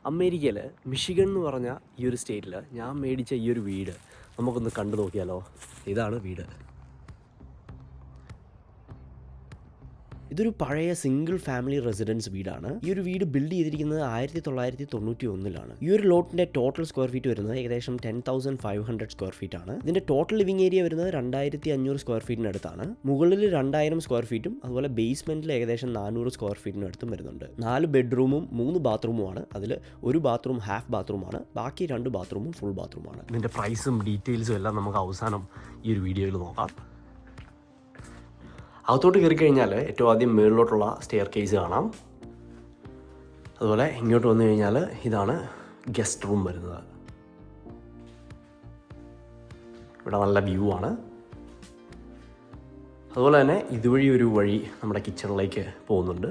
അമേരിക്കയിൽ മിഷിഗൺ എന്ന് പറഞ്ഞ ഈ ഒരു സ്റ്റേറ്റിൽ ഞാൻ മേടിച്ച ഈ ഒരു വീട് നമുക്കൊന്ന് കണ്ടു നോക്കിയാലോ. ഇതാണ് വീട്. ഇതൊരു പഴയ സിംഗിൾ ഫാമിലി റെസിഡൻസ് വീടാണ്. ഈ ഒരു വീട് ബിൽഡ് ചെയ്തിരിക്കുന്നത് 1991 ഈ ഒരു ലോട്ടിന്റെ ടോട്ടൽ സ്ക്വയർ ഫീറ്റ് വരുന്നത് ഏകദേശം 10,500 സ്ക്വയർ ഫീറ്റ് ആണ്. ഇതിന്റെ ടോട്ടൽ ലിവിംഗ് ഏരിയ വരുന്നത് 2,500 സ്ക്വയർ ഫീറ്റിന് അടുത്താണ്. മുകളിൽ 2,000 സ്ക്വയർ ഫീറ്റും അതുപോലെ ബേസ്മെന്റിൽ ഏകദേശം 400 സ്ക്വയർ ഫീറ്റിന് അടുത്തും വരുന്നുണ്ട്. 4 ബെഡ്റൂമും 3 ബാത്റൂമുമാണ്. അതിൽ ഒരു ബാത്റൂം ഹാഫ് ബാത്റൂമാണ്, ബാക്കി 2 ബാത്റൂമും ഫുൾ ബാത്റൂമാണ്. ഇതിന്റെ പ്രൈസും ഡീറ്റെയിൽസും എല്ലാം നമുക്ക് അവസാനം ഈ ഒരു വീഡിയോയിൽ നോക്കാം. അകത്തോട്ട് കയറി കഴിഞ്ഞാൽ ഏറ്റവും ആദ്യം മുകളിലോട്ടുള്ള സ്റ്റെയർ കേസ് കാണാം. അതുപോലെ ഇങ്ങോട്ട് വന്നു കഴിഞ്ഞാൽ ഇതാണ് ഗസ്റ്റ് റൂം വരുന്നത്. ഇവിടെ നല്ല വ്യൂ ആണ്. അതുപോലെ തന്നെ ഇതുവഴി ഒരു വഴി നമ്മുടെ കിച്ചണിലേക്ക് പോകുന്നുണ്ട്.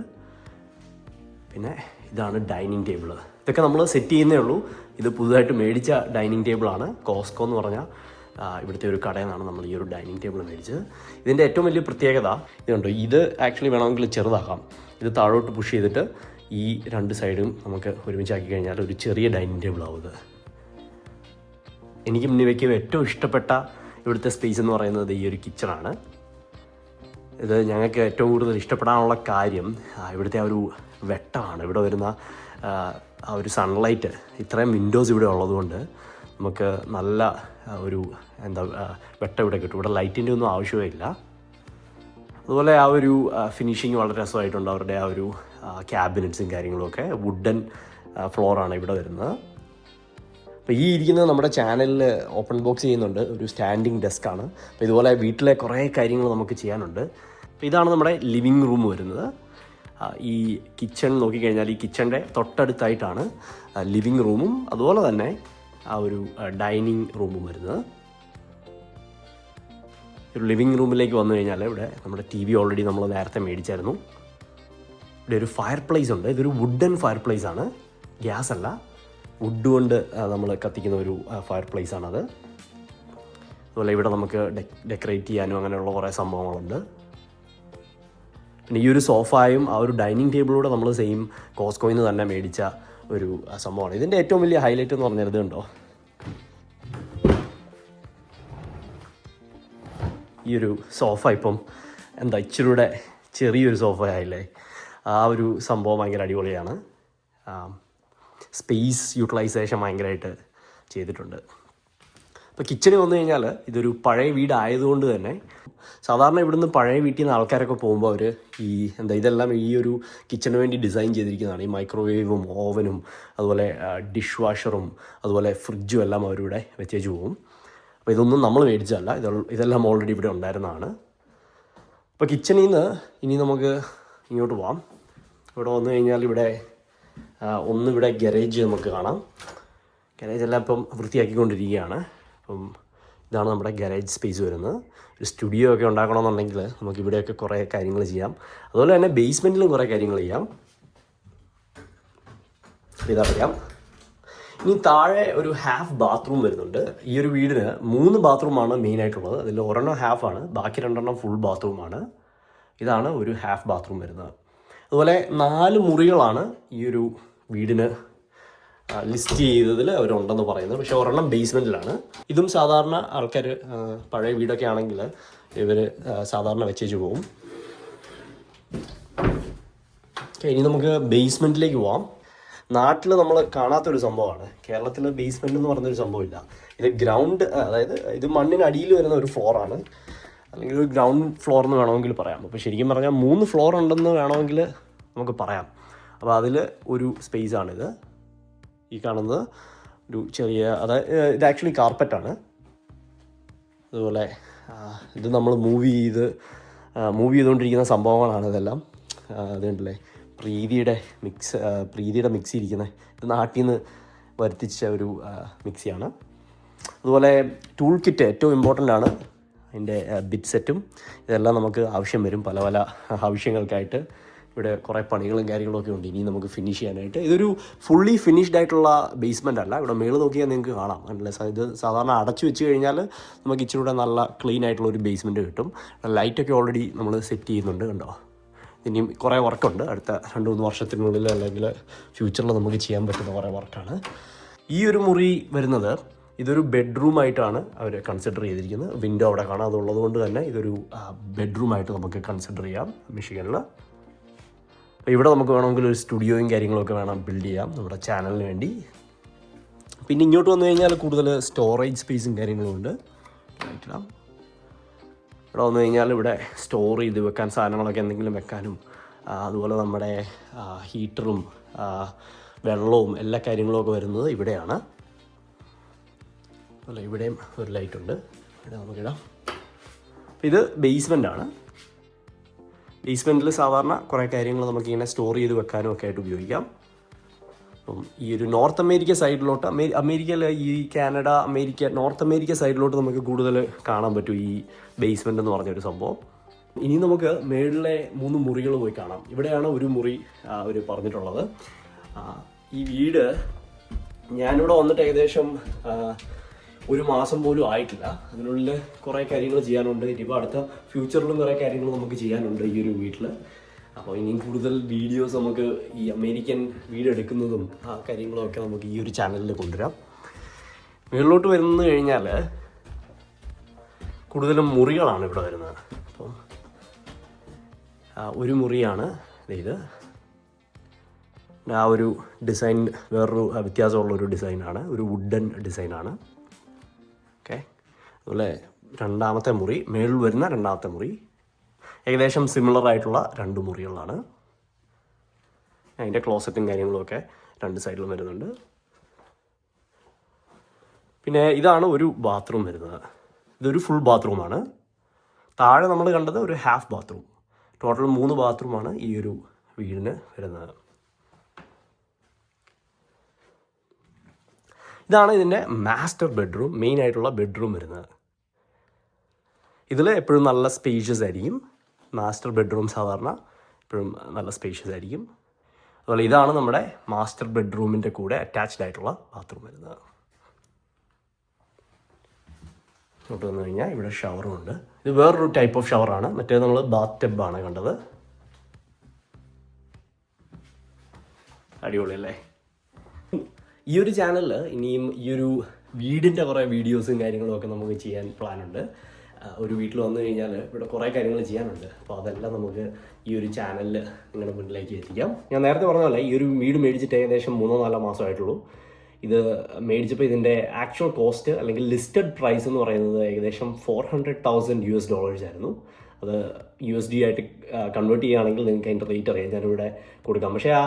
പിന്നെ ഇതാണ് ഡൈനിങ് ടേബിൾ. ഇതൊക്കെ നമ്മൾ സെറ്റ് ചെയ്യുന്നേ ഉള്ളൂ. ഇത് പുതുതായിട്ട് മേടിച്ച ഡൈനിങ് ടേബിളാണ്. കോസ്കോ എന്ന് പറഞ്ഞാൽ ഇവിടുത്തെ ഒരു കടയിൽ നിന്നാണ് നമ്മൾ ഈ ഒരു ഡൈനിങ് ടേബിൾ മേടിച്ചത്. ഇതിൻ്റെ ഏറ്റവും വലിയ പ്രത്യേകത ഇതുണ്ടോ, ഇത് ആക്ച്വലി വേണമെങ്കിൽ ചെറുതാക്കാം. ഇത് താഴോട്ട് പുഷ് ചെയ്തിട്ട് ഈ 2 സൈഡും നമുക്ക് ഒരുമിച്ചാക്കി കഴിഞ്ഞാൽ ഒരു ചെറിയ ഡൈനിങ് ടേബിൾ ആവുന്നത്. എനിക്ക് മുന്നിലേക്ക് ഏറ്റവും ഇഷ്ടപ്പെട്ട ഇവിടുത്തെ സ്പേസ് എന്ന് പറയുന്നത് ഈ ഒരു കിച്ചണാണ്. ഇത് ഞങ്ങൾക്ക് ഏറ്റവും കൂടുതൽ ഇഷ്ടപ്പെടാനുള്ള കാര്യം ഇവിടുത്തെ ആ ഒരു വെട്ടമാണ്. ഇവിടെ വരുന്ന ആ ഒരു സൺലൈറ്റ്, ഇത്രയും വിൻഡോസ് ഇവിടെ ഉള്ളതുകൊണ്ട് നമുക്ക് നല്ല ഒരു വെട്ടം ഇവിടെ കിട്ടും. ഇവിടെ ലൈറ്റിൻ്റെ ഒന്നും ആവശ്യമേ ഇല്ല. അതുപോലെ ആ ഒരു ഫിനിഷിങ് വളരെ രസമായിട്ടുണ്ട്. അവരുടെ ആ ഒരു ക്യാബിനറ്റ്സും കാര്യങ്ങളുമൊക്കെ വുഡൻ ഫ്ലോറാണ് ഇവിടെ വരുന്നത്. അപ്പോൾ ഈ ഇരിക്കുന്നത് നമ്മുടെ ചാനലിൽ ഓപ്പൺ ബോക്സ് ചെയ്യുന്നുണ്ട്, ഒരു സ്റ്റാൻഡിങ് ഡെസ്ക്കാണ്. അപ്പോൾ ഇതുപോലെ വീട്ടിലെ കുറേ കാര്യങ്ങൾ നമുക്ക് ചെയ്യാനുണ്ട്. അപ്പോൾ ഇതാണ് നമ്മുടെ ലിവിങ് റൂം വരുന്നത്. ഈ കിച്ചൺ നോക്കിക്കഴിഞ്ഞാൽ ഈ കിച്ചണിൻ്റെ തൊട്ടടുത്തായിട്ടാണ് ലിവിങ് റൂമും അതുപോലെ തന്നെ ആ ഒരു ഡൈനിങ് റൂമും വരുന്നത്. ഒരു ലിവിങ് റൂമിലേക്ക് വന്നു കഴിഞ്ഞാൽ ഇവിടെ നമ്മുടെ TV ഓൾറെഡി നമ്മൾ നേരത്തെ മേടിച്ചായിരുന്നു. ഇവിടെ ഒരു ഫയർ പ്ലേസ് ഉണ്ട്. ഇതൊരു വുഡൻ ഫയർ പ്ലേസ് ആണ്, ഗ്യാസ് അല്ല. വുഡ് കൊണ്ട് നമ്മൾ കത്തിക്കുന്ന ഒരു ഫയർ പ്ലേസ് ആണത്. അതുപോലെ ഇവിടെ നമുക്ക് ഡെക്കറേറ്റ് ചെയ്യാനും അങ്ങനെയുള്ള കുറേ സംഭവങ്ങളുണ്ട്. പിന്നെ ഈ ഒരു സോഫായും ആ ഒരു ഡൈനിങ് ടേബിളൂടെ നമ്മൾ സെയിം കോസ്കോയിൽ നിന്ന് തന്നെ മേടിച്ച ഒരു സംഭവമാണ്. ഇതിൻ്റെ ഏറ്റവും വലിയ ഹൈലൈറ്റ് എന്ന് പറഞ്ഞത് ഉണ്ടോ, ഈ ഒരു സോഫ ഇപ്പം ഇച്ചിരൂടെ ചെറിയൊരു സോഫ ആയില്ലേ. ആ ഒരു സംഭവം ഭയങ്കര അടിപൊളിയാണ്. സ്പേസ് യൂട്ടിലൈസേഷൻ ഭയങ്കരമായിട്ട് ചെയ്തിട്ടുണ്ട്. ഇപ്പോൾ കിച്ചണിൽ വന്നു കഴിഞ്ഞാൽ ഇതൊരു പഴയ വീടായതുകൊണ്ട് തന്നെ സാധാരണ ഇവിടുന്ന് പഴയ വീട്ടിൽ നിന്ന് ആൾക്കാരൊക്കെ പോകുമ്പോൾ അവർ ഇതെല്ലാം ഈ ഒരു കിച്ചണിന് വേണ്ടി ഡിസൈൻ ചെയ്തിരിക്കുന്നതാണ്. ഈ മൈക്രോവേവും ഓവനും അതുപോലെ ഡിഷ് വാഷറും അതുപോലെ ഫ്രിഡ്ജും എല്ലാം അവരിവിടെ വെച്ചേച്ച് പോകും. അപ്പോൾ ഇതൊന്നും നമ്മൾ മേടിച്ചതല്ല, ഇതെല്ലാം ഓൾറെഡി ഇവിടെ ഉണ്ടായിരുന്നതാണ്. അപ്പോൾ കിച്ചണിൽ നിന്ന് ഇനി നമുക്ക് ഇങ്ങോട്ട് പോവാം. ഇവിടെ വന്നു കഴിഞ്ഞാൽ ഇവിടെ ഇവിടെ ഗരേജ് നമുക്ക് കാണാം. ഗരേജ് എല്ലാം ഇപ്പം വൃത്തിയാക്കിക്കൊണ്ടിരിക്കുകയാണ്. അപ്പം ഇതാണ് നമ്മുടെ ഗാരേജ് സ്പേസ് വരുന്നത്. ഒരു സ്റ്റുഡിയോ ഒക്കെ ഉണ്ടാക്കണമെന്നുണ്ടെങ്കിൽ നമുക്ക് ഇവിടെയൊക്കെ കുറേ കാര്യങ്ങൾ ചെയ്യാം. അതുപോലെ തന്നെ ബേസ്മെൻറ്റിലും കുറേ കാര്യങ്ങൾ ചെയ്യാം. ഇതറിയാം. ഇനി താഴെ ഒരു ഹാഫ് ബാത്റൂം വരുന്നുണ്ട്. ഈ ഒരു വീടിന് 3 ബാത്റൂമാണ് മെയിനായിട്ടുള്ളത്. അതിൽ ഒരെണ്ണം ഹാഫാണ്, ബാക്കി 2 ഫുൾ ബാത്റൂമാണ്. ഇതാണ് ഒരു ഹാഫ് ബാത്റൂം വരുന്നത്. അതുപോലെ 4 മുറികളാണ് ഈ ഒരു വീടിന് ലിസ്റ്റ് ചെയ്തതിൽ അവരുണ്ടെന്ന് പറയുന്നത്. പക്ഷേ ഒരെണ്ണം ബേസ്മെൻറ്റിലാണ്. ഇതും സാധാരണ ആൾക്കാർ പഴയ വീടൊക്കെ ആണെങ്കിൽ ഇവർ സാധാരണ വെച്ചേച്ച് പോകും. ഇനി നമുക്ക് ബേസ്മെൻറ്റിലേക്ക് പോവാം. നാട്ടിൽ നമ്മൾ കാണാത്തൊരു സംഭവമാണ്. കേരളത്തിൽ ബേസ്മെൻറ്റ് എന്ന് പറഞ്ഞൊരു സംഭവമില്ല. ഇത് ഗ്രൗണ്ട്, അതായത് ഇത് മണ്ണിനടിയിൽ വരുന്ന ഒരു ഫ്ലോറാണ്, അല്ലെങ്കിൽ ഒരു ഗ്രൗണ്ട് ഫ്ലോർ എന്ന് വേണമെങ്കിൽ പറയാം. അപ്പോൾ ശരിക്കും പറഞ്ഞാൽ 3 ഫ്ലോർ ഉണ്ടെന്ന് വേണമെങ്കിൽ നമുക്ക് പറയാം. അപ്പോൾ അതിൽ ഒരു സ്പേസാണിത്. ഈ കാണുന്നത് ഒരു ചെറിയ, ഇത് ആക്ച്വലി കാർപ്പറ്റാണ്. അതുപോലെ ഇത് നമ്മൾ മൂവ് ചെയ്തുകൊണ്ടിരിക്കുന്ന സംഭവങ്ങളാണ് ഇതെല്ലാം. അതുകൊണ്ടല്ലേ പ്രീതിയുടെ മിക്സി ഇരിക്കുന്നത്. ഇത് നാട്ടിൽ നിന്ന് വരുത്തിച്ച ഒരു മിക്സിയാണ്. അതുപോലെ ടൂൾ കിറ്റ് ഏറ്റവും ഇമ്പോർട്ടൻ്റ് ആണ്. അതിൻ്റെ ബിറ്റ് സെറ്റും ഇതെല്ലാം നമുക്ക് ആവശ്യം വരും പല പല ആവശ്യങ്ങൾക്കായിട്ട്. ഇവിടെ കുറേ പണികളും കാര്യങ്ങളൊക്കെ ഉണ്ട് ഇനി നമുക്ക് ഫിനിഷ് ചെയ്യാനായിട്ട്. ഇതൊരു ഫുള്ളി ഫിനിഷ്ഡ് ആയിട്ടുള്ള ബേസ്മെൻ്റ് അല്ല. ഇവിടെ മേളിൽ നോക്കിയാൽ നിങ്ങൾക്ക് കാണാം. ഇത് സാധാരണ അടച്ചു വെച്ച് കഴിഞ്ഞാൽ നമുക്ക് ഇച്ചിരി കൂടെ നല്ല ക്ലീൻ ആയിട്ടുള്ള ഒരു ബേസ്മെൻറ്റ് കിട്ടും. ലൈറ്റൊക്കെ ഓൾറെഡി നമ്മൾ സെറ്റ് ചെയ്യുന്നുണ്ട്, കണ്ടോ. ഇനിയും കുറേ വർക്കുണ്ട് അടുത്ത 2-3 വർഷത്തിനുള്ളിൽ, അല്ലെങ്കിൽ ഫ്യൂച്ചറിൽ നമുക്ക് ചെയ്യാൻ പറ്റുന്ന കുറേ വർക്കാണ്. ഈ ഒരു മുറി വരുന്നത് ഇതൊരു ബെഡ്റൂമായിട്ടാണ് അവർ കൺസിഡർ ചെയ്തിരിക്കുന്നത്. വിൻഡോ അവിടെ കാണാം, അതുള്ളത് കൊണ്ട് തന്നെ ഇതൊരു ബെഡ്റൂമായിട്ട് നമുക്ക് കൺസിഡർ ചെയ്യാം മിഷിഗണിൽ. അപ്പോൾ ഇവിടെ നമുക്ക് വേണമെങ്കിൽ ഒരു സ്റ്റുഡിയോയും കാര്യങ്ങളൊക്കെ വേണം ബിൽഡ് ചെയ്യാം നമ്മുടെ ചാനലിന് വേണ്ടി. പിന്നെ ഇങ്ങോട്ട് വന്നു കഴിഞ്ഞാൽ കൂടുതൽ സ്റ്റോറേജ് സ്പേസും കാര്യങ്ങളും ഉണ്ട്. ഇവിടെ വന്നു കഴിഞ്ഞാൽ ഇവിടെ സ്റ്റോർ ചെയ്ത് വെക്കാൻ സാധനങ്ങളൊക്കെ എന്തെങ്കിലും വെക്കാനും, അതുപോലെ നമ്മുടെ ഹീറ്ററും വെള്ളവും എല്ലാ കാര്യങ്ങളും ഒക്കെ വരുന്നത് ഇവിടെയാണ്. അല്ല, ഇവിടെയും ഒരു ലൈറ്റ് ഉണ്ട്, ഇവിടെ നമുക്കിടാം. ഇത് ബേസ്മെൻ്റാണ്. ബേസ്മെൻറ്റിൽ സാധാരണ കുറേ കാര്യങ്ങൾ നമുക്കിങ്ങനെ സ്റ്റോർ ചെയ്ത് വെക്കാനും ഒക്കെ ആയിട്ട് ഉപയോഗിക്കാം. അപ്പം ഈ ഒരു നോർത്ത് അമേരിക്ക സൈഡിലോട്ട്, അമേരിക്കയിലെ ഈ കാനഡ, അമേരിക്ക, നോർത്ത് അമേരിക്ക സൈഡിലോട്ട് നമുക്ക് കൂടുതൽ കാണാൻ പറ്റും ഈ ബേസ്മെൻ്റ് എന്ന് പറഞ്ഞൊരു സംഭവം. ഇനി നമുക്ക് മേളിലെ 3 മുറികൾ പോയി കാണാം. ഇവിടെയാണ് ഒരു മുറി അവർ പറഞ്ഞിട്ടുള്ളത്. ഈ വീട് ഞാനിവിടെ വന്നിട്ട് ഏകദേശം 1 മാസം പോലും ആയിട്ടില്ല. അതിനുള്ളിൽ കുറേ കാര്യങ്ങൾ ചെയ്യാനുണ്ട്. ഇനിയിപ്പോൾ അടുത്ത ഫ്യൂച്ചറിലും കുറേ കാര്യങ്ങൾ നമുക്ക് ചെയ്യാനുണ്ട് ഈ ഒരു വീട്ടിൽ. അപ്പോൾ ഇനിയും കൂടുതൽ വീഡിയോസ് നമുക്ക് ഈ അമേരിക്കൻ വീട് എടുക്കുന്നതും ആ കാര്യങ്ങളും ഒക്കെ നമുക്ക് ഈ ഒരു ചാനലിൽ കൊണ്ടുവരാം. മുകളിലോട്ട് വരുന്നു കഴിഞ്ഞാൽ കൂടുതലും മുറികളാണ് ഇവിടെ വരുന്നത്. അപ്പം ഒരു മുറിയാണ് ഇത്. ആ ഒരു ഡിസൈൻ വേറൊരു വ്യത്യാസമുള്ളൊരു ഡിസൈനാണ്, ഒരു വുഡൻ ഡിസൈനാണ്. ഓക്കെ, അതുപോലെ രണ്ടാമത്തെ മുറി, മേളിൽ വരുന്ന രണ്ടാമത്തെ മുറി ഏകദേശം സിമിലർ ആയിട്ടുള്ള 2 മുറികളാണ്. അതിൻ്റെ ക്ലോസറ്റും കാര്യങ്ങളുമൊക്കെ 2 സൈഡിലും വരുന്നുണ്ട്. പിന്നെ ഇതാണ് ഒരു ബാത്റൂം വരുന്നത്. ഇതൊരു ഫുൾ ബാത്റൂമാണ്. താഴെ നമ്മൾ കണ്ടത് ഒരു ഹാഫ് ബാത്റൂം. ടോട്ടൽ 3 ബാത്റൂമാണ് ഈ ഒരു വീടിന് വരുന്നത്. ഇതാണ് ഇതിൻ്റെ മാസ്റ്റർ ബെഡ്റൂം, മെയിൻ ആയിട്ടുള്ള ബെഡ്റൂം വരുന്നത്. ഇതിൽ എപ്പോഴും നല്ല സ്പേഷ്യസ് ആയിരിക്കും. മാസ്റ്റർ ബെഡ്റൂം സാധാരണ എപ്പോഴും നല്ല സ്പേഷ്യസ് ആയിരിക്കും. അതുപോലെ ഇതാണ് നമ്മുടെ മാസ്റ്റർ ബെഡ്റൂമിൻ്റെ കൂടെ അറ്റാച്ച്ഡ് ആയിട്ടുള്ള ബാത്റൂം വരുന്നത്. ഇങ്ങോട്ട് വന്നു കഴിഞ്ഞാൽ ഇവിടെ ഷവറും ഉണ്ട്. ഇത് വേറൊരു ടൈപ്പ് ഓഫ് ഷവറാണ്. മറ്റേത് നമ്മൾ ബാത്ത് ടബാണ് കണ്ടത്. അടിപൊളിയല്ലേ? ഈ ഒരു ചാനലിൽ ഇനിയും ഈ ഒരു വീടിൻ്റെ കുറേ വീഡിയോസും കാര്യങ്ങളും ഒക്കെ നമുക്ക് ചെയ്യാൻ പ്ലാനുണ്ട്. ഒരു വീട്ടിൽ വന്നു കഴിഞ്ഞാൽ ഇവിടെ കുറേ കാര്യങ്ങൾ ചെയ്യാനുണ്ട്. അപ്പോൾ അതെല്ലാം നമുക്ക് ഈ ഒരു ചാനലിൽ നിങ്ങളുടെ മുന്നിലേക്ക് എത്തിക്കാം. ഞാൻ നേരത്തെ പറഞ്ഞ പോലെ ഈ ഒരു വീട് മേടിച്ചിട്ട് ഏകദേശം 3-4 മാസമായിട്ടുള്ളൂ. ഇത് മേടിച്ചപ്പോൾ ഇതിൻ്റെ ആക്ച്വൽ കോസ്റ്റ് അല്ലെങ്കിൽ ലിസ്റ്റഡ് പ്രൈസ് എന്ന് പറയുന്നത് ഏകദേശം $400,000 ആയിരുന്നു. അത് USD ആയിട്ട് കൺവേർട്ട് ചെയ്യുകയാണെങ്കിൽ നിങ്ങൾക്ക് അതിൻ്റെ റേറ്റ് അറിയാം, ഞാനിവിടെ കൊടുക്കാം. പക്ഷേ ആ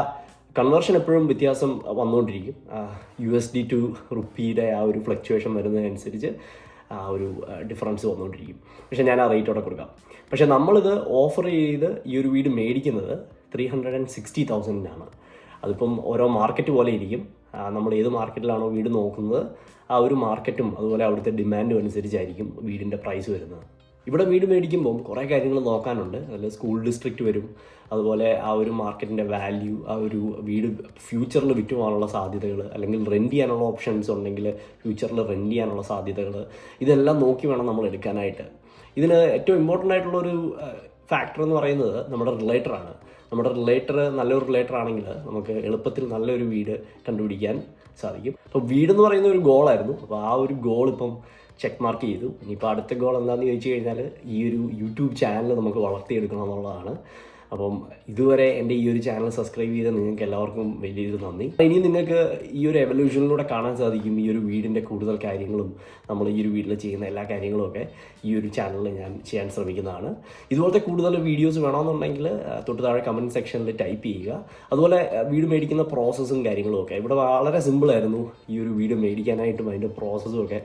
കൺവേർഷൻ എപ്പോഴും വ്യത്യാസം വന്നുകൊണ്ടിരിക്കും. USD ടു റുപ്പിയുടെ ആ ഒരു ഫ്ലക്ച്വേഷൻ വരുന്നതനുസരിച്ച് ആ ഒരു ഡിഫറൻസ് വന്നുകൊണ്ടിരിക്കും. പക്ഷേ ഞാൻ ആ റേറ്റ് അവിടെ കൊടുക്കാം. പക്ഷേ നമ്മളിത് ഓഫർ ചെയ്ത് ഈ ഒരു വീട് മേടിക്കുന്നത് $360,000-നാണ്. അതിപ്പം ഓരോ മാർക്കറ്റ് പോലെ ഇരിക്കും. നമ്മൾ ഏത് മാർക്കറ്റിലാണോ വീട് നോക്കുന്നത് ആ ഒരു മാർക്കറ്റും അതുപോലെ അവിടുത്തെ ഡിമാൻഡും അനുസരിച്ചായിരിക്കും വീടിൻ്റെ പ്രൈസ് വരുന്നത്. ഇവിടെ വീട് മേടിക്കുമ്പം കുറേ കാര്യങ്ങൾ നോക്കാനുണ്ട്. അതിൽ സ്കൂൾ ഡിസ്ട്രിക്റ്റ് വരും, അതുപോലെ ആ ഒരു മാർക്കറ്റിൻ്റെ വാല്യൂ, ആ ഒരു വീട് ഫ്യൂച്ചറിൽ വിറ്റുപോകാനുള്ള സാധ്യതകൾ, അല്ലെങ്കിൽ റെൻറ്റ് ചെയ്യാനുള്ള ഓപ്ഷൻസ് ഉണ്ടെങ്കിൽ ഫ്യൂച്ചറിൽ റെൻറ്റ് ചെയ്യാനുള്ള സാധ്യതകൾ, ഇതെല്ലാം നോക്കി വേണം നമ്മൾ എടുക്കാനായിട്ട്. ഇതിന് ഏറ്റവും ഇമ്പോർട്ടൻ്റ് ആയിട്ടുള്ളൊരു ഫാക്ടർ എന്ന് പറയുന്നത് നമ്മുടെ റിലേറ്ററാണ്. നമ്മുടെ റിലേറ്റർ നല്ലൊരു റിലേറ്റർ ആണെങ്കിൽ നമുക്ക് എളുപ്പത്തിൽ നല്ലൊരു വീട് കണ്ടുപിടിക്കാൻ സാധിക്കും. അപ്പോൾ വീടെന്ന് പറയുന്ന ഒരു ഗോളായിരുന്നു. അപ്പോൾ ആ ഒരു ഗോൾ ഇപ്പം ചെക്ക് മാർക്ക് ചെയ്തു. ഇനിയിപ്പോൾ അടുത്ത ഗോൾ എന്താണെന്ന് ചോദിച്ചു കഴിഞ്ഞാൽ ഈ ഒരു യൂട്യൂബ് ചാനൽ നമുക്ക് വളർത്തിയെടുക്കണം എന്നുള്ളതാണ്. അപ്പം ഇതുവരെ എൻ്റെ ഈ ഒരു ചാനൽ സബ്സ്ക്രൈബ് ചെയ്ത നിങ്ങൾക്ക് എല്ലാവർക്കും വലിയൊരു നന്ദി. ഇനി നിങ്ങൾക്ക് ഈ ഒരു എവല്യൂഷനിലൂടെ കാണാൻ സാധിക്കും ഈ ഒരു വീടിൻ്റെ കൂടുതൽ കാര്യങ്ങളും നമ്മൾ ഈ ഒരു വീട്ടിൽ ചെയ്യുന്ന എല്ലാ കാര്യങ്ങളും ഒക്കെ ഈ ഒരു ചാനലിൽ ഞാൻ ചെയ്യാൻ ശ്രമിക്കുന്നതാണ്. ഇതുപോലത്തെ കൂടുതൽ വീഡിയോസ് വേണമെന്നുണ്ടെങ്കിൽ തൊട്ട് താഴെ കമൻറ്റ് സെക്ഷനിൽ ടൈപ്പ് ചെയ്യുക. അതുപോലെ വീട് മേടിക്കുന്ന പ്രോസസ്സും കാര്യങ്ങളും ഒക്കെ ഇവിടെ വളരെ സിമ്പിളായിരുന്നു. ഈ ഒരു വീട് മേടിക്കാനായിട്ടും അതിൻ്റെ പ്രോസസ്സും ഒക്കെ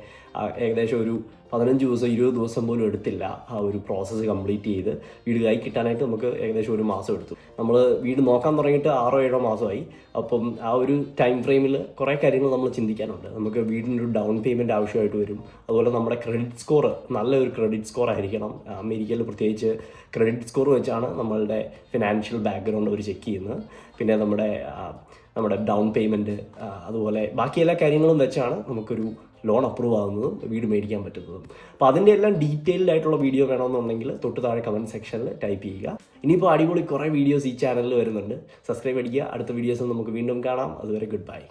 ഏകദേശം ഒരു 15 ദിവസം 20 ദിവസം പോലും എടുത്തില്ല ആ ഒരു പ്രോസസ്സ് കംപ്ലീറ്റ് ചെയ്ത് വീട് കൈ കിട്ടാനായിട്ട് നമുക്ക് ഏകദേശം 1 മാസം എടുത്തു. നമ്മൾ വീട് നോക്കാൻ തുടങ്ങിയിട്ട് 6-7 മാസമായി. അപ്പം ആ ഒരു ടൈം ഫ്രെയിമിൽ കുറേ കാര്യങ്ങൾ നമ്മൾ ചിന്തിക്കാനുണ്ട്. നമുക്ക് വീടിൻ്റെ ഒരു ഡൗൺ പേയ്മെൻറ്റ് ആവശ്യമായിട്ട് വരും. അതുപോലെ നമ്മുടെ ക്രെഡിറ്റ് സ്കോർ നല്ലൊരു ക്രെഡിറ്റ് സ്കോർ ആയിരിക്കണം. അമേരിക്കയിൽ പ്രത്യേകിച്ച് ക്രെഡിറ്റ് സ്കോർ വെച്ചാണ് നമ്മളുടെ ഫിനാൻഷ്യൽ ബാക്ക്ഗ്രൗണ്ട് അവർ ചെക്ക് ചെയ്യുന്നത്. പിന്നെ നമ്മുടെ ഡൗൺ പേയ്മെൻറ്റ്, അതുപോലെ ബാക്കി എല്ലാ കാര്യങ്ങളും വെച്ചാണ് നമുക്കൊരു ലോൺ അപ്രൂവ് ആകുന്നതും വീട് മേടിക്കാൻ പറ്റുന്നതും. അപ്പോൾ അതിൻ്റെ എല്ലാം ഡീറ്റെയിൽഡ് ആയിട്ടുള്ള വീഡിയോ വേണമെന്നുണ്ടെങ്കിൽ തൊട്ട് താഴെ കമൻറ്റ് സെക്ഷനിൽ ടൈപ്പ് ചെയ്യുക. ഇനിയിപ്പോൾ അടിപൊളി കുറേ വീഡിയോസ് ഈ ചാനലിൽ വരുന്നുണ്ട്. സബ്സ്ക്രൈബ് അടിക്കുക. അടുത്ത വീഡിയോസിൽ നമുക്ക് വീണ്ടും കാണാം. അതുവരെ ഗുഡ് ബൈ.